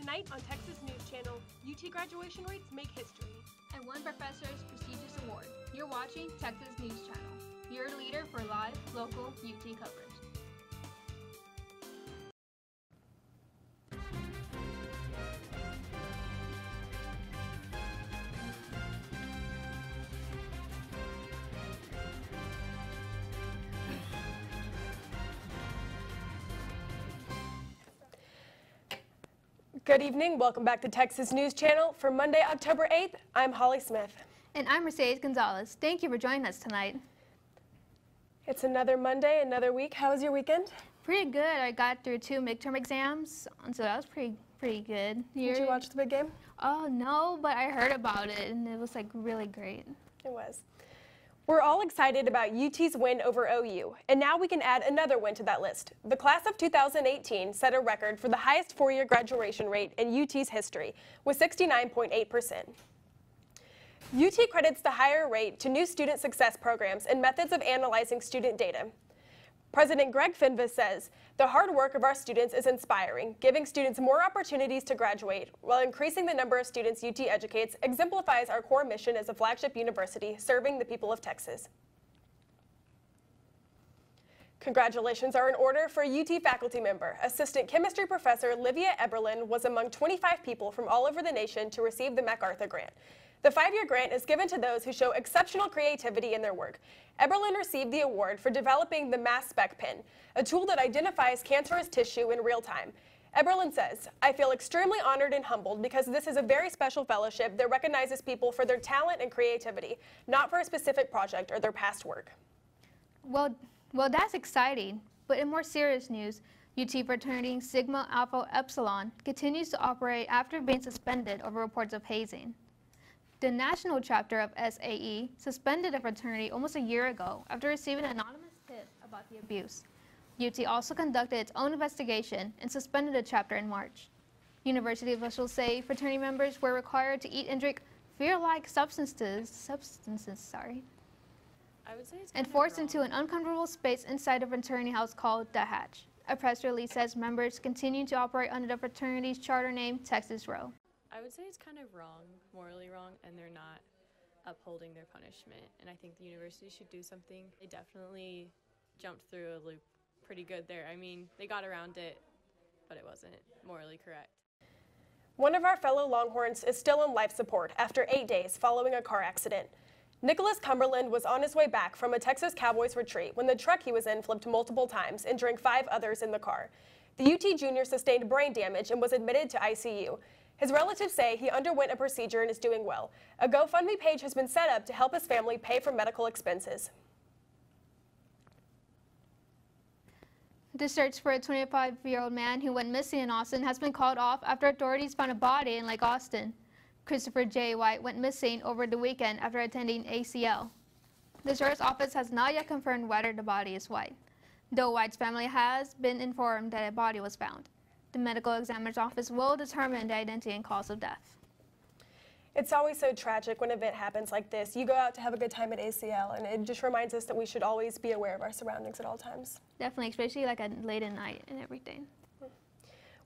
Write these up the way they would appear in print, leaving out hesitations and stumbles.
Tonight on Texas News Channel, UT graduation rates make history. And one professor's prestigious award. You're watching Texas News Channel, your leader for live, local UT coverage. Good evening, welcome back to Texas News Channel. For Monday, October 8th, I'm Holly Smith. And I'm Mercedes Gonzales. Thank you for joining us tonight. It's another Monday, another week. How was your weekend? Pretty good. I got through 2 midterm exams, so that was pretty good. Did you watch the big game? Oh, no, but I heard about it, and it was, really great. It was. We're all excited about UT's win over OU, and now we can add another win to that list. The class of 2018 set a record for the highest four-year graduation rate in UT's history, with 69.8%. UT credits the higher rate to new student success programs and methods of analyzing student data. President Greg Finvis says, "The hard work of our students is inspiring. Giving students more opportunities to graduate while increasing the number of students UT educates exemplifies our core mission as a flagship university serving the people of Texas." Congratulations are in order for a UT faculty member. Assistant chemistry professor Livia Eberlin was among 25 people from all over the nation to receive the Macarthur Grant. The 5-year grant is given to those who show exceptional creativity in their work. Eberlin received the award for developing the mass spec pen, a tool that identifies cancerous tissue in real time. Eberlin says, "I feel extremely honored and humbled because this is a very special fellowship that recognizes people for their talent and creativity, not for a specific project or their past work." Well, that's exciting. But in more serious news, UT fraternity Sigma Alpha Epsilon continues to operate after being suspended over reports of hazing. The national chapter of SAE suspended a fraternity almost a year ago after receiving an anonymous tip about the abuse. UT also conducted its own investigation and suspended the chapter in March. University officials say fraternity members were required to eat and drink fear-like substances, and forced into an uncomfortable space inside a fraternity house called The Hatch. A press release says members continue to operate under the fraternity's charter name, Texas Row. I would say it's kind of wrong, morally wrong, and they're not upholding their punishment. And I think the university should do something. They definitely jumped through a loop pretty good there. I mean, they got around it, but it wasn't morally correct. One of our fellow Longhorns is still on life support after 8 days following a car accident. Nicholas Cumberland was on his way back from a Texas Cowboys retreat when the truck he was in flipped multiple times, injuring 5 others in the car. The UT junior sustained brain damage and was admitted to ICU. His relatives say he underwent a procedure and is doing well. A GoFundMe page has been set up to help his family pay for medical expenses. The search for a 25-year-old man who went missing in Austin has been called off after authorities found a body in Lake Austin. Christopher J. White went missing over the weekend after attending ACL. The sheriff's office has not yet confirmed whether the body is White, though White's family has been informed that a body was found. The medical examiner's office will determine the identity and cause of death. It's always so tragic when an event happens like this. You go out to have a good time at ACL, and it just reminds us that we should always be aware of our surroundings at all times. Definitely, especially late at night and everything.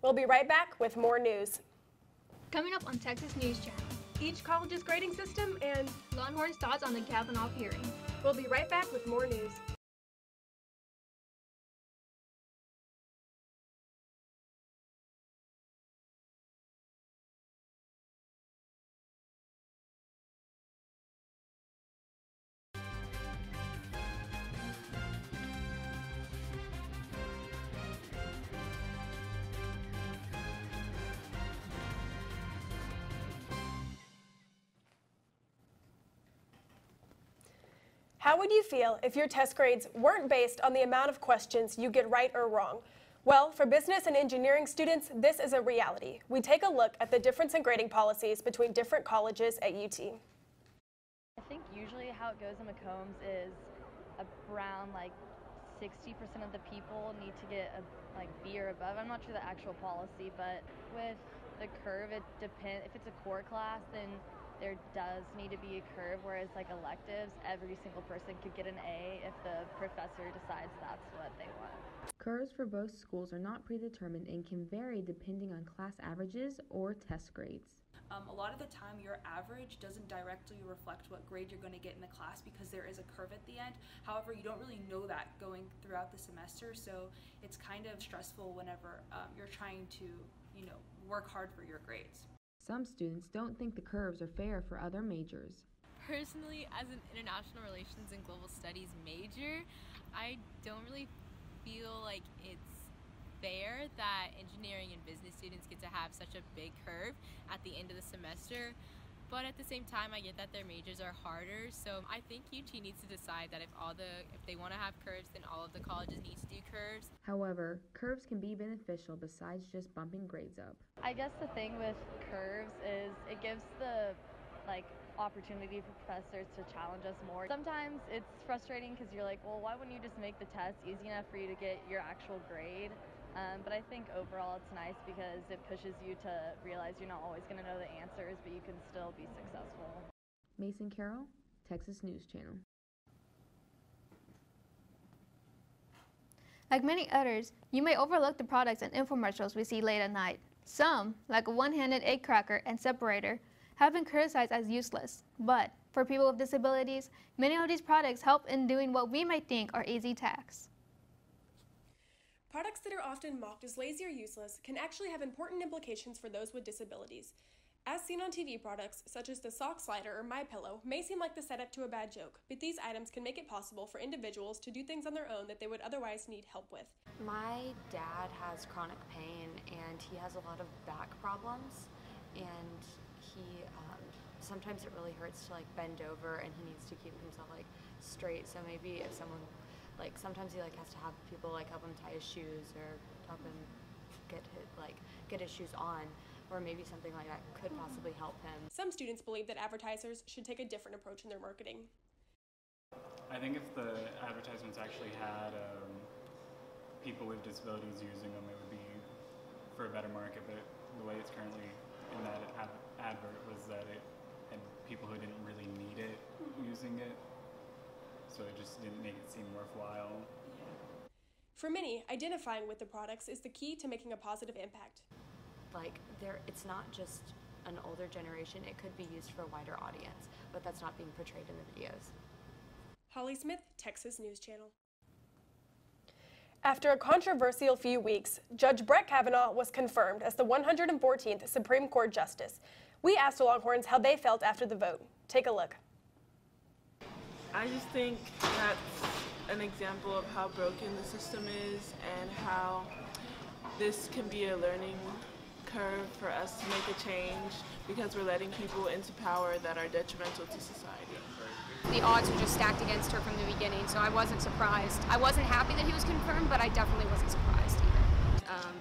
We'll be right back with more news. Coming up on Texas News Channel, Each college's grading system and Longhorns' thoughts on the Kavanaugh hearing. We'll be right back with more news. How would you feel if your test grades weren't based on the amount of questions you get right or wrong? Well, for business and engineering students, this is a reality. We take a look at the difference in grading policies between different colleges at UT. I think usually how it goes in McCombs is around 60% of the people need to get a B or above. I'm not sure the actual policy, but with the curve, it depends. If it's a core class, then there does need to be a curve, whereas like electives, every single person could get an A if the professor decides that's what they want. Curves for both schools are not predetermined and can vary depending on class averages or test grades. A lot of the time your average doesn't directly reflect what grade you're going to get in the class because there is a curve at the end. However, you don't really know that going throughout the semester, so it's kind of stressful whenever you're trying to, work hard for your grades. Some students don't think the curves are fair for other majors. Personally, as an international relations and global studies major, I don't really feel like it's fair that engineering and business students get to have such a big curve at the end of the semester. But at the same time, I get that their majors are harder, so I think UT needs to decide that if they want to have curves, then all of the colleges need to do curves. However, curves can be beneficial besides just bumping grades up. I guess the thing with curves is it gives the opportunity for professors to challenge us more. Sometimes it's frustrating because you're like, well, why wouldn't you just make the test easy enough for you to get your actual grade? But I think overall it's nice because it pushes you to realize you're not always going to know the answers, but you can still be successful. Mason Carroll, Texas News Channel. Like many others, you may overlook the products and infomercials we see late at night. Some, like a one-handed egg cracker and separator, have been criticized as useless. But for people with disabilities, many of these products help in doing what we might think are easy tasks. Products that are often mocked as lazy or useless can actually have important implications for those with disabilities. As seen on TV, products such as the sock slider or MyPillow may seem like the setup to a bad joke, but these items can make it possible for individuals to do things on their own that they would otherwise need help with. My dad has chronic pain and he has a lot of back problems, and he sometimes it really hurts to bend over, and he needs to keep himself straight. So maybe if someone sometimes he has to have people help him tie his shoes or help him get his shoes on, or maybe something like that could possibly help him. Some students believe that advertisers should take a different approach in their marketing. I think if the advertisements actually had people with disabilities using them, it would be for a better market, but the way it's currently in that advert was that it had people who didn't really need it using it, so it just didn't make it seem worthwhile. For many, identifying with the products is the key to making a positive impact. It's not just an older generation, it could be used for a wider audience, but that's not being portrayed in the videos. Holly Smith, Texas News Channel. After a controversial few weeks, Judge Brett Kavanaugh was confirmed as the 114th Supreme Court Justice. We asked Longhorns how they felt after the vote. Take a look. I just think that's an example of how broken the system is and how this can be a learning curve for us to make a change because we're letting people into power that are detrimental to society. The odds were just stacked against her from the beginning, so I wasn't surprised. I wasn't happy that he was confirmed, but I definitely wasn't surprised either.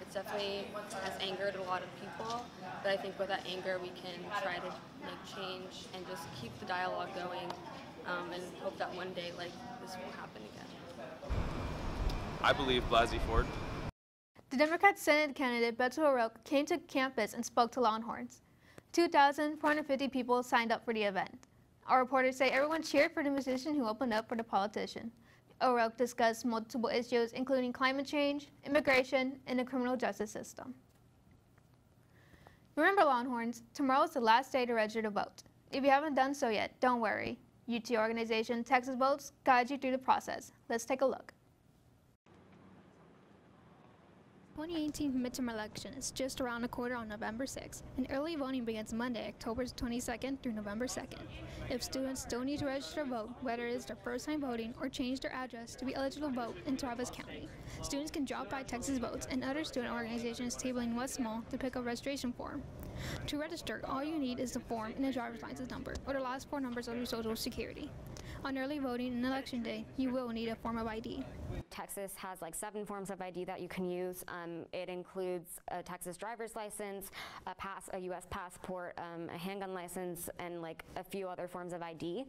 It definitely has angered a lot of people, but I think with that anger we can try to make change and just keep the dialogue going and hope that one day this will happen again. I believe Blasey Ford. The Democrat Senate candidate Beto O'Rourke came to campus and spoke to Longhorns. 2,450 people signed up for the event. Our reporters say everyone cheered for the musician who opened up for the politician. O'Rourke discussed multiple issues, including climate change, immigration, and the criminal justice system. Remember, Longhorns, tomorrow is the last day to register to vote. If you haven't done so yet, don't worry. UT organization Texas Votes guides you through the process. Let's take a look. 2018 midterm election is just around the corner on November 6th, and early voting begins Monday, October 22nd through November 2nd. If students still need to register to vote, whether it is their first time voting or change their address to be eligible to vote in Travis County, students can drop by Texas Votes and other student organizations tabling West Mall to pick up registration form. To register, all you need is the form and a driver's license number, or the last four numbers of your social security. On early voting and election day, you will need a form of ID. Texas has like 7 forms of ID that you can use. It includes a Texas driver's license, a U.S. passport, a handgun license, and like a few other forms of ID.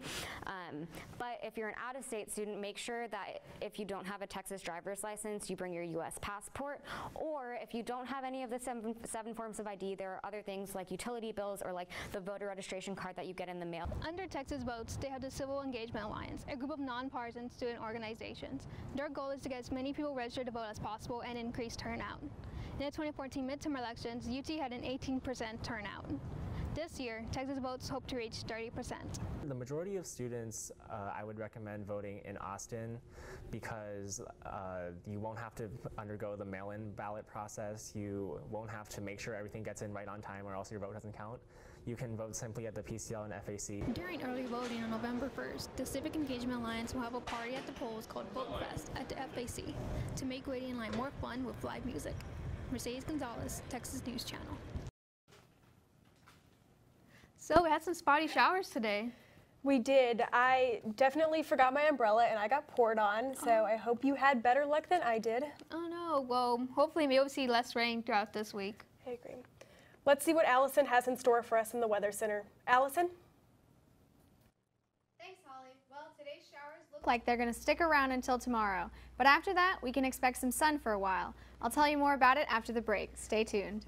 But if you're an out-of-state student, make sure that if you don't have a Texas driver's license, you bring your U.S. passport. Or if you don't have any of the seven forms of ID, there are other things like utility bills or like the voter registration card that you get in the mail. Under Texas Votes, they have the Civil Engagement Alliance, a group of nonpartisan student organizations. Their goal is to get as many people registered to vote as possible and increase turnout. In the 2014 midterm elections, UT had an 18% turnout. This year, Texas Votes hope to reach 30%. The majority of students, I would recommend voting in Austin because you won't have to undergo the mail-in ballot process. You won't have to make sure everything gets in right on time or else your vote doesn't count. You can vote simply at the PCL and FAC. During early voting on November 1st, the Civic Engagement Alliance will have a party at the polls called Vote Fest at the FAC to make waiting in line more fun with live music. Mercedes Gonzales, Texas News Channel. So we had some spotty showers today. We did. I definitely forgot my umbrella and I got poured on, so I hope you had better luck than I did. Oh no, well, hopefully maybe we'll see less rain throughout this week. I agree. Let's see what Allyson has in store for us in the Weather Center. Allyson? Thanks, Holly. Well, today's showers look like they're going to stick around until tomorrow, but after that, we can expect some sun for a while. I'll tell you more about it after the break. Stay tuned.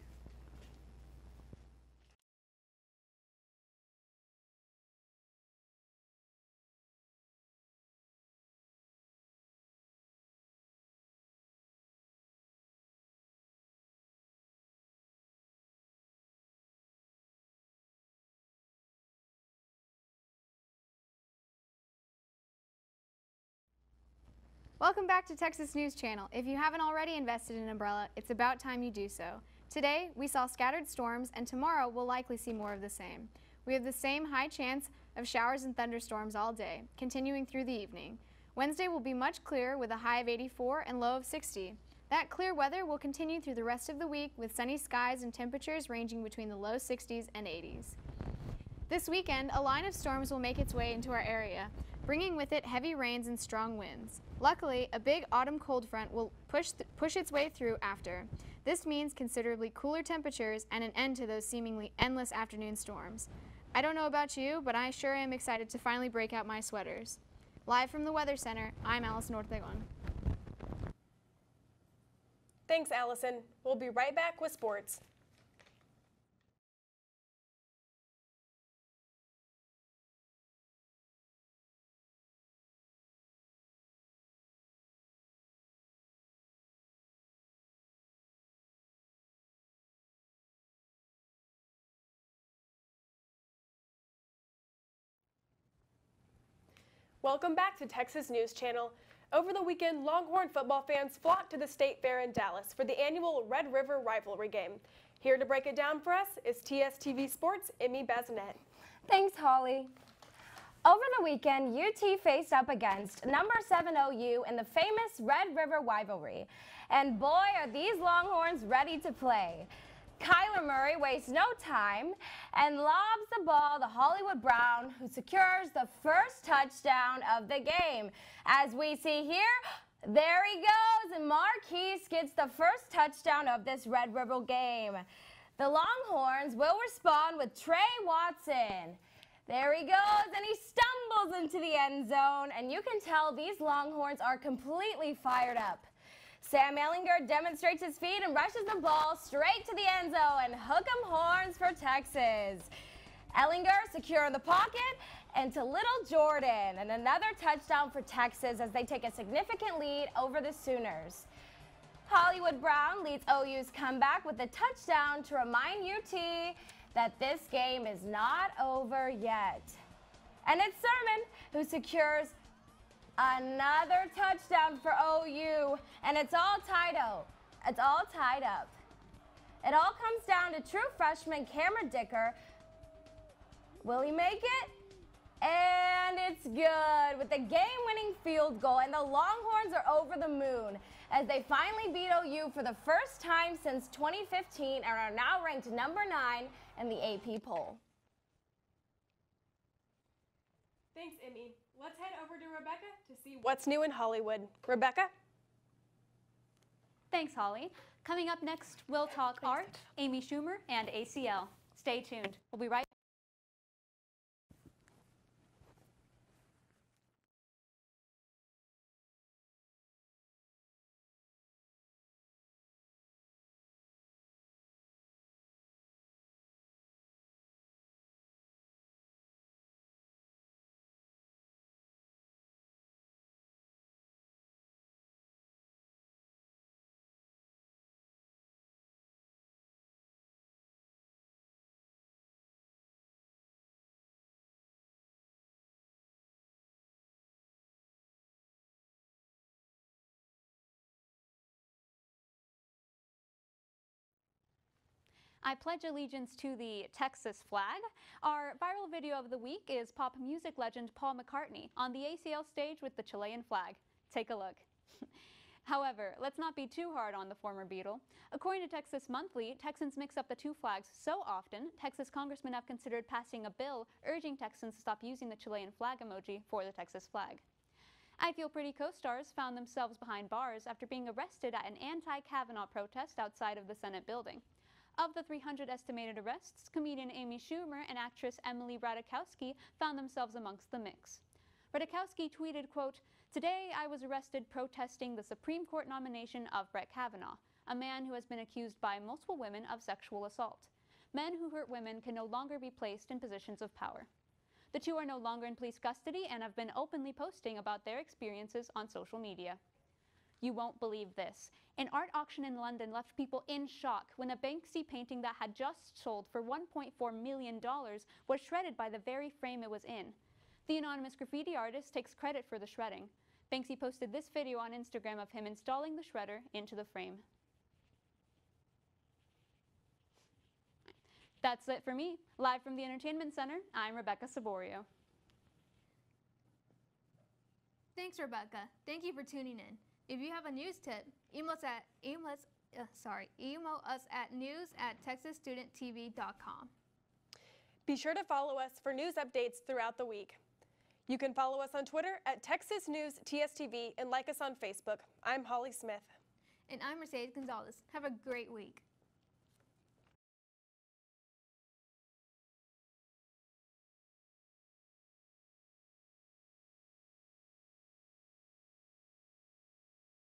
Welcome back to Texas News Channel. If you haven't already invested in an umbrella, it's about time you do so. Today, we saw scattered storms, and tomorrow we'll likely see more of the same. We have the same high chance of showers and thunderstorms all day, continuing through the evening. Wednesday will be much clearer with a high of 84 and low of 60. That clear weather will continue through the rest of the week with sunny skies and temperatures ranging between the low 60s and 80s. This weekend, a line of storms will make its way into our area, bringing with it heavy rains and strong winds. Luckily, a big autumn cold front will push its way through after. This means considerably cooler temperatures and an end to those seemingly endless afternoon storms. I don't know about you, but I sure am excited to finally break out my sweaters. Live from the Weather Center, I'm Allyson Ortegon. Thanks, Allyson. We'll be right back with sports. Welcome back to Texas News Channel. Over the weekend, Longhorn football fans flocked to the State Fair in Dallas for the annual Red River Rivalry game. Here to break it down for us is TSTV Sports' Emmy Bazinet. Thanks, Holly. Over the weekend, UT faced up against number 7 OU in the famous Red River Rivalry. And boy, are these Longhorns ready to play. Kyler Murray wastes no time and lobs the ball to Hollywood Brown, who secures the first touchdown of the game. As we see here, there he goes, and Marquise gets the first touchdown of this Red River game. The Longhorns will respond with Trey Watson. There he goes, and he stumbles into the end zone, and you can tell these Longhorns are completely fired up. Sam Ellinger demonstrates his feet and rushes the ball straight to the end zone, and hook 'em horns for Texas. Ellinger secure in the pocket and to Little Jordan, and another touchdown for Texas as they take a significant lead over the Sooners. Hollywood Brown leads OU's comeback with a touchdown to remind UT that this game is not over yet. And it's Sermon who secures another touchdown for OU, and it's all tied up. It all comes down to true freshman Cameron Dicker. Will he make it? And it's good with the game-winning field goal, and the Longhorns are over the moon as they finally beat OU for the first time since 2015 and are now ranked number 9 in the AP poll. Thanks, Emmy. Let's head over to Rebecca to see what's new in Hollywood. Rebecca? Thanks, Holly. Coming up next, we'll talk art, Amy Schumer, and ACL. Stay tuned. We'll be right back. I pledge allegiance to the Texas flag. Our viral video of the week is pop music legend Paul McCartney on the ACL stage with the Chilean flag. Take a look. However, let's not be too hard on the former Beatle. According to Texas Monthly, Texans mix up the two flags so often, Texas congressmen have considered passing a bill urging Texans to stop using the Chilean flag emoji for the Texas flag. I Feel Pretty co-stars found themselves behind bars after being arrested at an anti-Kavanaugh protest outside of the Senate building. Of the 300 estimated arrests, comedian Amy Schumer and actress Emily Ratajkowski found themselves amongst the mix. Ratajkowski tweeted, quote, "Today I was arrested protesting the Supreme Court nomination of Brett Kavanaugh, a man who has been accused by multiple women of sexual assault. Men who hurt women can no longer be placed in positions of power." The two are no longer in police custody and have been openly posting about their experiences on social media. You won't believe this. An art auction in London left people in shock when a Banksy painting that had just sold for $1.4 million was shredded by the very frame it was in. The anonymous graffiti artist takes credit for the shredding. Banksy posted this video on Instagram of him installing the shredder into the frame. That's it for me. Live from the Entertainment Center, I'm Rebecca Saborio. Thanks, Rebecca. Thank you for tuning in. If you have a news tip, email us at news@texasstudenttv.com. Be sure to follow us for news updates throughout the week. You can follow us on Twitter at Texas News TSTV and like us on Facebook. I'm Holly Smith. And I'm Mercedes Gonzales. Have a great week.